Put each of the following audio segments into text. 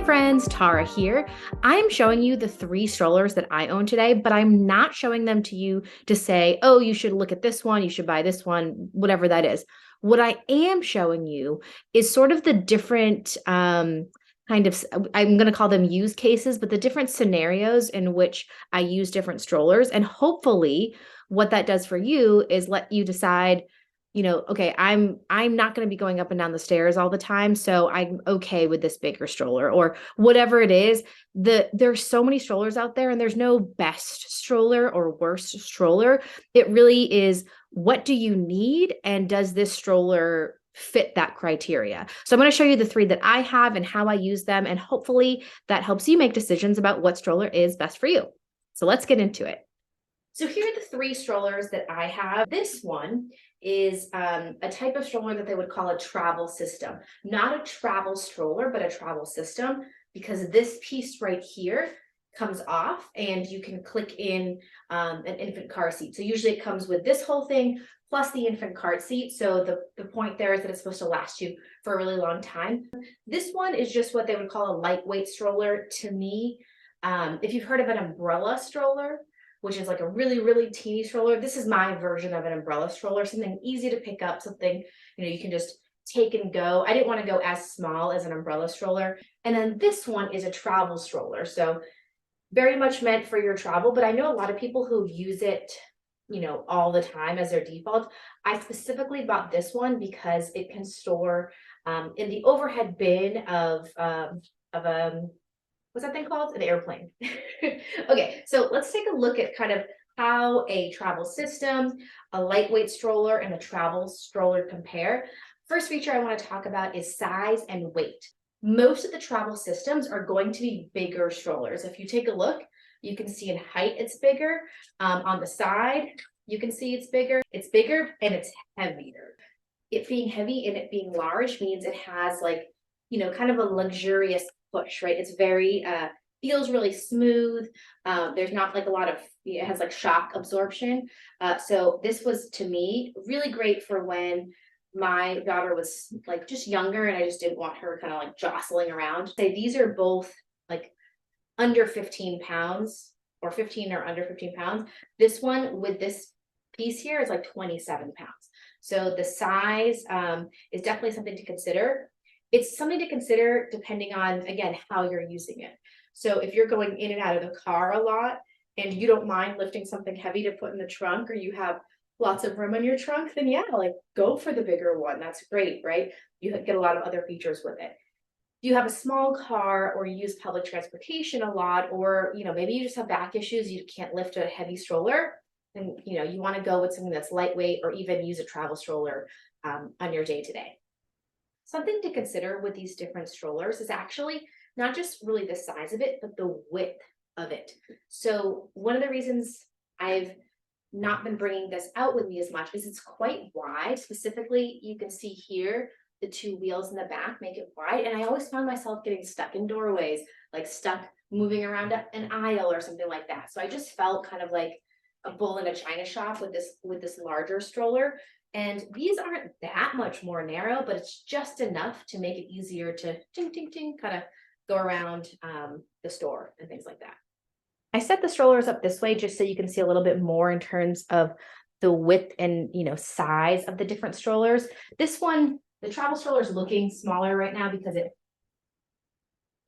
friends, Tara here. I'm showing you the 3 strollers that I own today, but I'm not showing them to you to say, oh, you should look at this one, you should buy this one, whatever that is. What I am showing you is sort of the different kind of, I'm going to call them use cases, but the different scenarios in which I use different strollers. And hopefully, what that does for you is let you decide, okay, I'm not going to be going up and down the stairs all the time, so I'm okay with this bigger stroller or whatever it is. There's so many strollers out there, and there's no best stroller or worst stroller. It really is, what do you need, and does this stroller fit that criteria? So I'm going to show you the 3 that I have and how I use them, and hopefully that helps you make decisions about what stroller is best for you. So let's get into it. So here are the 3 strollers that I have. This one is a type of stroller that they would call a travel system. Not a travel stroller, but a travel system, because this piece right here comes off and you can click in an infant car seat. So usually it comes with this whole thing plus the infant car seat. So the point there is that it's supposed to last you for a really long time. This one is just what they would call a lightweight stroller to me. If you've heard of an umbrella stroller, which is like a really, really teeny stroller, this is my version of an umbrella stroller, something easy to pick up, something, you can just take and go. I didn't want to go as small as an umbrella stroller. And then this one is a travel stroller. So very much meant for your travel, but I know a lot of people who use it, all the time as their default. I specifically bought this one because it can store in the overhead bin of what's that thing called? An airplane. Okay, so let's take a look at kind of how a travel system, a lightweight stroller, and a travel stroller compare. First feature I want to talk about is size and weight. Most of the travel systems are going to be bigger strollers. If you take a look, you can see in height it's bigger. On the side, you can see it's bigger. It's bigger and it's heavier. It being heavy and it being large means it has kind of a luxurious push, right? It's very feels really smooth. There's not like a lot of, it has like shock absorption. So this was, to me, really great for when my daughter was like just younger and I just didn't want her kind of like jostling around. Say these are both like under 15 pounds or 15 or under 15 pounds. This one with this piece here is like 27 pounds. So the size is definitely something to consider. It's something to consider depending on, again, how you're using it. So if you're going in and out of the car a lot and you don't mind lifting something heavy to put in the trunk, or you have lots of room in your trunk, then yeah, like go for the bigger one. That's great, right? You get a lot of other features with it. If you have a small car or you use public transportation a lot, or maybe you just have back issues, you can't lift a heavy stroller, then you want to go with something that's lightweight, or even use a travel stroller on your day-to-day. Something to consider with these different strollers is actually not just really the size of it, but the width of it. So one of the reasons I've not been bringing this out with me as much is it's quite wide. Specifically, you can see here, the 2 wheels in the back make it wide. And I always found myself getting stuck in doorways, like stuck moving around an aisle or something like that. So I just felt kind of like a bull in a china shop with this larger stroller. And these aren't that much more narrow, but it's just enough to make it easier to ting, ting, ting, kind of go around the store and things like that. I set the strollers up this way just so you can see a little bit more in terms of the width and size of the different strollers. This one, the travel stroller, is looking smaller right now because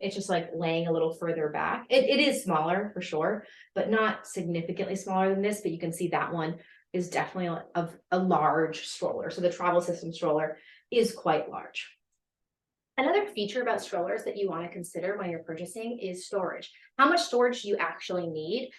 it's just like laying a little further back. It is smaller for sure, but not significantly smaller than this. But you can see that one is definitely of a large stroller. So the travel system stroller is quite large. Another feature about strollers that you want to consider when you're purchasing is storage. How much storage do you actually need?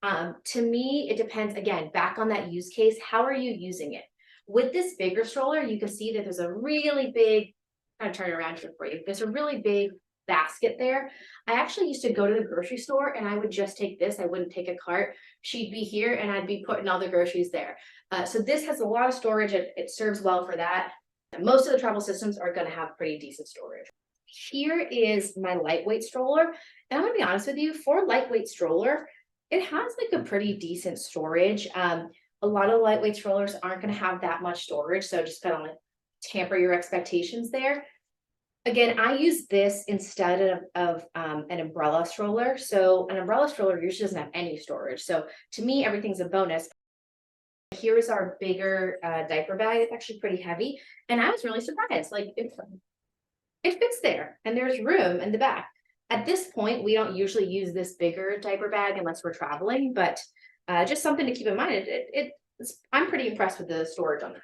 To me, it depends, again, back on that use case. How are you using it? With this bigger stroller, you can see that there's a really big, I'm turn it around here for you. There's a really big basket there. I actually used to go to the grocery store and I would just take this. I wouldn't take a cart. She'd be here and I'd be putting all the groceries there. So this has a lot of storage. It serves well for that. Most of the travel systems are going to have pretty decent storage. Here is my lightweight stroller. And I'm going to be honest with you, for a lightweight stroller, it has like a pretty decent storage. A lot of lightweight strollers aren't going to have that much storage. So just kind of like tamper your expectations there. Again, I use this instead of an umbrella stroller. So an umbrella stroller usually doesn't have any storage. So to me, everything's a bonus. Here's our bigger diaper bag. It's actually pretty heavy. And I was really surprised. Like it fits there and there's room in the back. At this point, we don't usually use this bigger diaper bag unless we're traveling, but just something to keep in mind. I'm pretty impressed with the storage on that.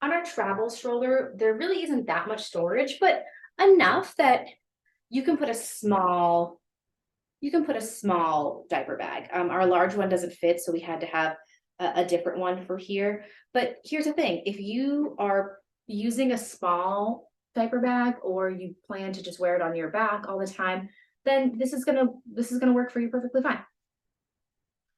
On our travel stroller, there really isn't that much storage, but enough that you can put a small diaper bag. Our large one doesn't fit, so we had to have a different one for here. But here's the thing, if you are using a small diaper bag or you plan to just wear it on your back all the time, then this is gonna work for you perfectly fine.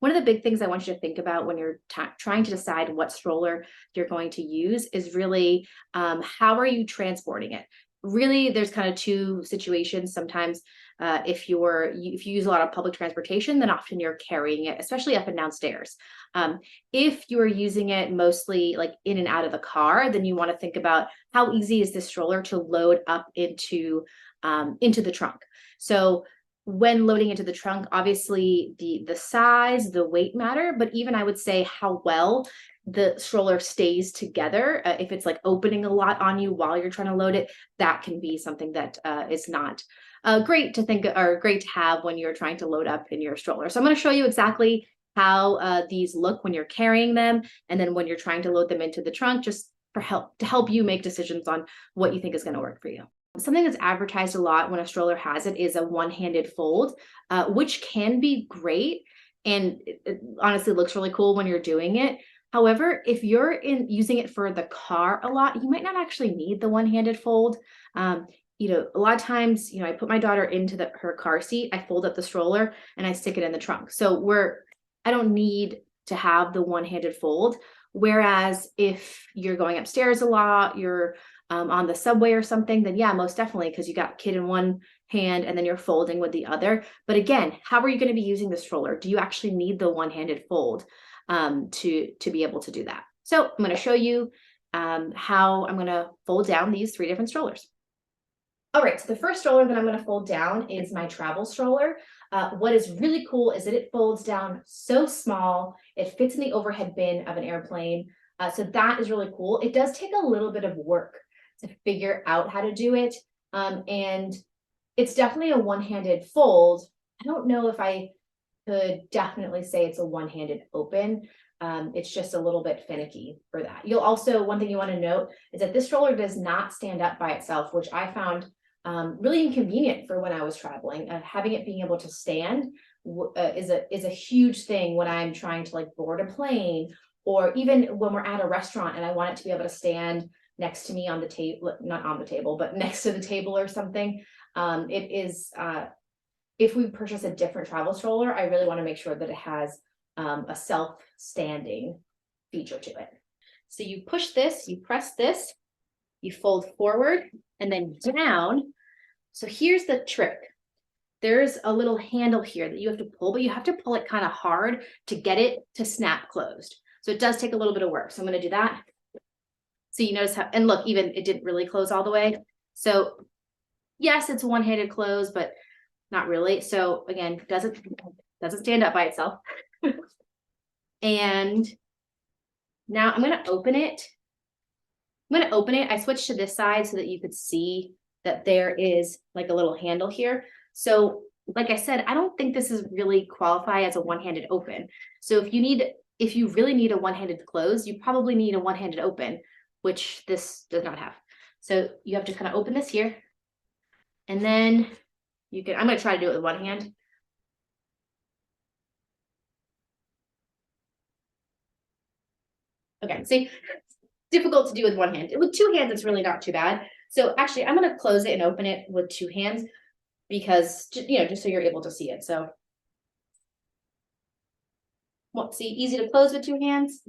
One of the big things I want you to think about when you're trying to decide what stroller you're going to use is really how are you transporting it? Really, there's kind of two situations. Sometimes if you use a lot of public transportation, then often you're carrying it, especially up and down stairs. If you're using it mostly like in and out of the car, then you want to think about how easy is this stroller to load up into the trunk. So when loading into the trunk, obviously the size, the weight matter, but even I would say how well the stroller stays together. If it's like opening a lot on you while you're trying to load it, that can be something that is not great to think or great to have when you're trying to load up in your stroller. So I'm going to show you exactly how these look when you're carrying them, and then when you're trying to load them into the trunk, just to help you make decisions on what you think is going to work for you. Something that's advertised a lot when a stroller has it is a one-handed fold, which can be great. And it honestly looks really cool when you're doing it. However, if you're using it for the car a lot, you might not actually need the one-handed fold. A lot of times, I put my daughter into her car seat, I fold up the stroller and I stick it in the trunk. So I don't need to have the one-handed fold. Whereas if you're going upstairs a lot, you're on the subway or something, then yeah, most definitely, because you got kid in one hand and then you're folding with the other. But again, how are you going to be using the stroller? Do you actually need the one-handed fold to be able to do that? So I'm going to show you how I'm going to fold down these 3 different strollers. All right, so the first stroller that I'm going to fold down is my travel stroller. What is really cool is that it folds down so small. It fits in the overhead bin of an airplane. So that is really cool. It does take a little bit of work to figure out how to do it. And it's definitely a one-handed fold. I don't know if I could definitely say it's a one-handed open. It's just a little bit finicky for that. One thing you want to note is that this stroller does not stand up by itself, which I found really inconvenient for when I was traveling. Having it being able to stand is a huge thing when I'm trying to like board a plane, or even when we're at a restaurant and I want it to be able to stand next to me on the table, not on the table, but next to the table or something. If we purchase a different travel stroller, I really want to make sure that it has a self-standing feature to it. So you push this, you press this, you fold forward and then down. So here's the trick. There's a little handle here that you have to pull, but you have to pull it kind of hard to get it to snap closed. So it does take a little bit of work. So I'm going to do that. So you notice how, and look, even it didn't really close all the way. So yes, it's a one-handed close, but not really. So again, doesn't stand up by itself. And now I'm going to open it. I switched to this side so that you could see that there is like a little handle here. So like I said, I don't think this is really qualify as a one-handed open. So if you really need a one-handed close, you probably need a one-handed open, which this does not have. So you have to kind of open this here. And then I'm going to try to do it with one hand. Okay, see, difficult to do with one hand. With 2 hands, it's really not too bad. So actually, I'm going to close it and open it with 2 hands because, just so you're able to see it. So, see, easy to close with 2 hands.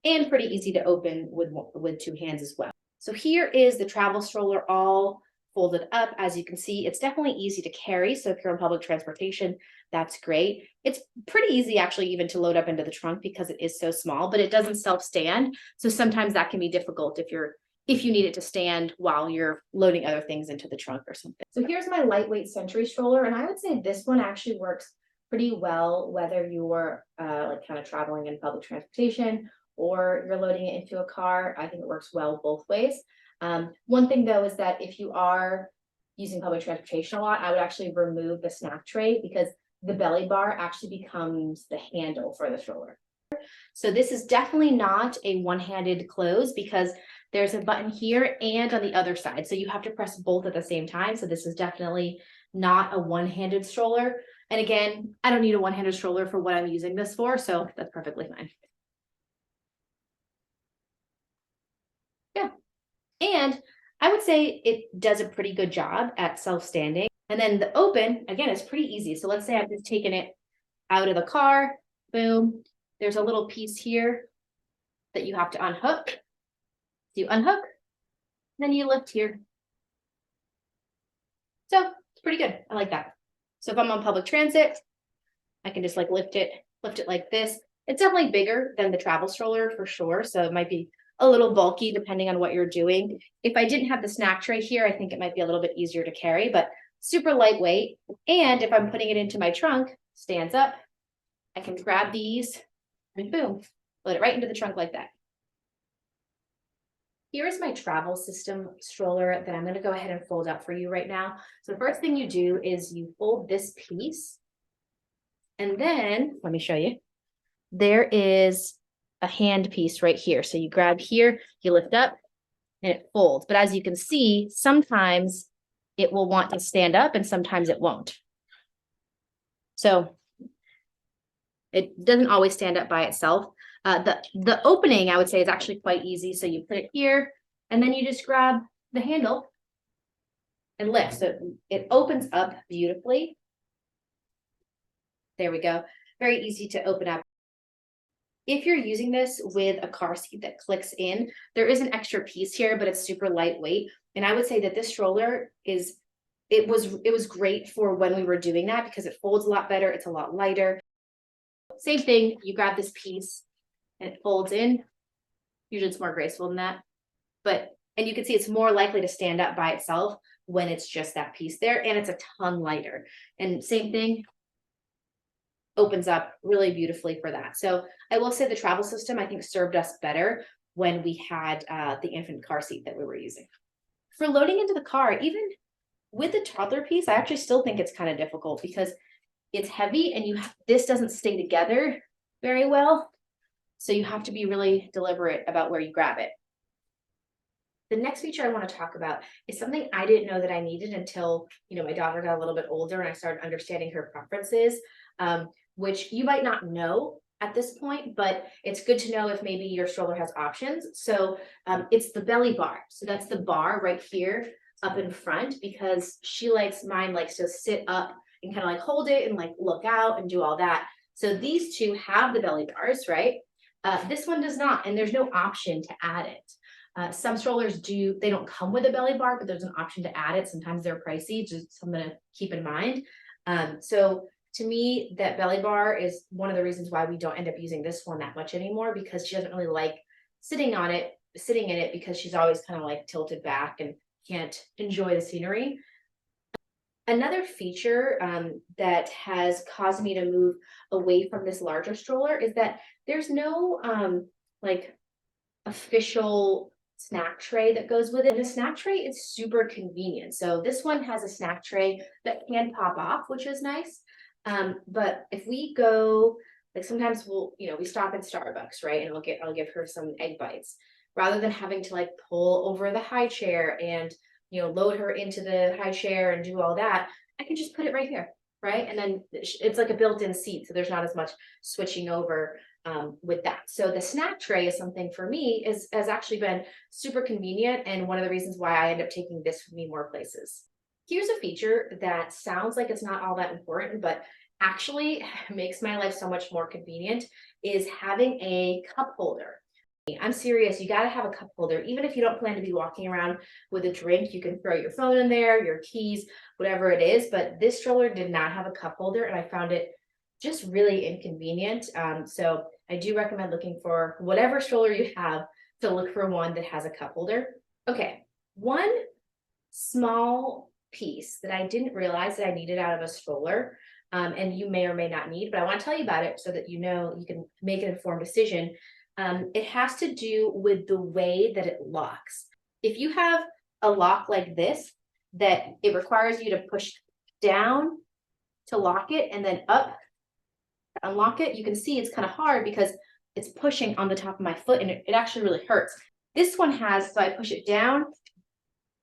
And pretty easy to open with 2 hands as well. So here is the travel stroller all folded up. As you can see, it's definitely easy to carry. So if you're on public transportation, that's great. It's pretty easy actually even to load up into the trunk because it is so small, but it doesn't self-stand. So sometimes that can be difficult if you need it to stand while you're loading other things into the trunk or something. So here's my lightweight Century stroller. And I would say this one actually works pretty well, whether you're like kind of traveling in public transportation or you're loading it into a car. I think it works well both ways. One thing though is that if you are using public transportation a lot, I would actually remove the snack tray because the belly bar actually becomes the handle for the stroller. So this is definitely not a one-handed close because there's a button here and on the other side. So you have to press both at the same time. So this is definitely not a one-handed stroller. And again, I don't need a one-handed stroller for what I'm using this for. So that's perfectly fine. Yeah. And I would say it does a pretty good job at self-standing. And then the open, again, is pretty easy. So let's say I've just taken it out of the car, boom. There's a little piece here that you have to unhook. So you unhook, then you lift here. So it's pretty good. I like that. So if I'm on public transit, I can just like lift it like this. It's definitely bigger than the travel stroller for sure. So it might be a little bulky depending on what you're doing. If I didn't have the snack tray here, I think it might be a little bit easier to carry, but super lightweight. And if I'm putting it into my trunk, stands up, I can grab these and boom, load it right into the trunk like that. Here is my travel system stroller that I'm going to go ahead and fold up for you right now. So the first thing you do is you fold this piece. And then, let me show you. There is a hand piece right here. So you grab here, you lift up, and it folds. But as you can see, sometimes it will want to stand up and sometimes it won't. So it doesn't always stand up by itself. The opening, I would say, is actually quite easy. So you put it here, and then you just grab the handle and lift. So it opens up beautifully. There we go. Very easy to open up. If you're using this with a car seat that clicks in, there is an extra piece here, but it's super lightweight. And I would say that this stroller it was great for when we were doing that because it folds a lot better. It's a lot lighter. Same thing, you grab this piece and it folds in. Usually it's more graceful than that. And you can see it's more likely to stand up by itself when it's just that piece there, and it's a ton lighter. And same thing, opens up really beautifully for that. So I will say the travel system, I think, served us better when we had the infant car seat that we were using. For loading into the car, even with the toddler piece, I actually still think it's kind of difficult because it's heavy and this doesn't stay together very well. So you have to be really deliberate about where you grab it. The next feature I want to talk about is something I didn't know that I needed until, my daughter got a little bit older and I started understanding her preferences, which you might not know at this point, but it's good to know if maybe your stroller has options. So it's the belly bar. So that's the bar right here up in front because mine likes to sit up and kind of like hold it and like look out and do all that. So these two have the belly bars, right? This one does not, and there's no option to add it. Some strollers they don't come with a belly bar, but there's an option to add it. Sometimes they're pricey, just something to keep in mind. So to me, that belly bar is one of the reasons why we don't end up using this one that much anymore, because she doesn't really like sitting in it because she's always kind of like tilted back and can't enjoy the scenery. Another feature that has caused me to move away from this larger stroller is that there's no like official snack tray that goes with it. The snack tray is super convenient. So this one has a snack tray that can pop off, which is nice. But if we go, like sometimes we stop at Starbucks, right? And I'll give her some egg bites rather than having to like pull over the high chair and load her into the high chair and do all that. I can just put it right here, right? And then it's like a built-in seat, so there's not as much switching over with that. So the snack tray is something for me has actually been super convenient and one of the reasons why I end up taking this with me more places. Here's a feature that sounds like it's not all that important, but actually makes my life so much more convenient, is having a cup holder. I'm serious, you gotta have a cup holder. Even if you don't plan to be walking around with a drink, you can throw your phone in there, your keys, whatever it is. But this stroller did not have a cup holder, and I found it just really inconvenient. So I do recommend looking for whatever stroller you have to look for one that has a cup holder. Okay, one small piece that I didn't realize that I needed out of a stroller, and you may or may not need, but I want to tell you about it so that you know you can make an informed decision. It has to do with the way that it locks. If you have a lock like this, that it requires you to push down to lock it and then up to unlock it, you can see it's kind of hard because it's pushing on the top of my foot and it actually really hurts. This one has, so I push it down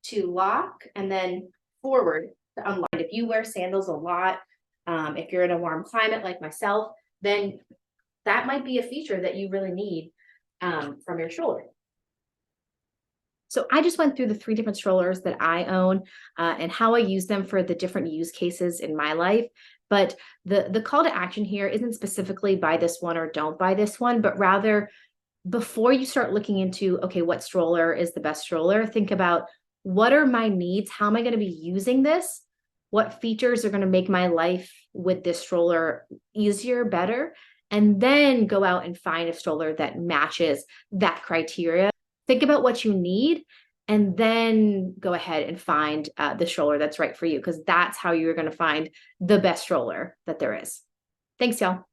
to lock and then forward to unlock. If you wear sandals a lot, if you're in a warm climate like myself, then that might be a feature that you really need from your stroller. So I just went through the 3 different strollers that I own and how I use them for the different use cases in my life. But the call to action here isn't specifically buy this one or don't buy this one, but rather before you start looking into, okay, what stroller is the best stroller, think about what are my needs? How am I going to be using this? What features are going to make my life with this stroller easier, better? And then go out and find a stroller that matches that criteria. Think about what you need and then go ahead and find the stroller that's right for you, because that's how you're going to find the best stroller that there is. Thanks, y'all.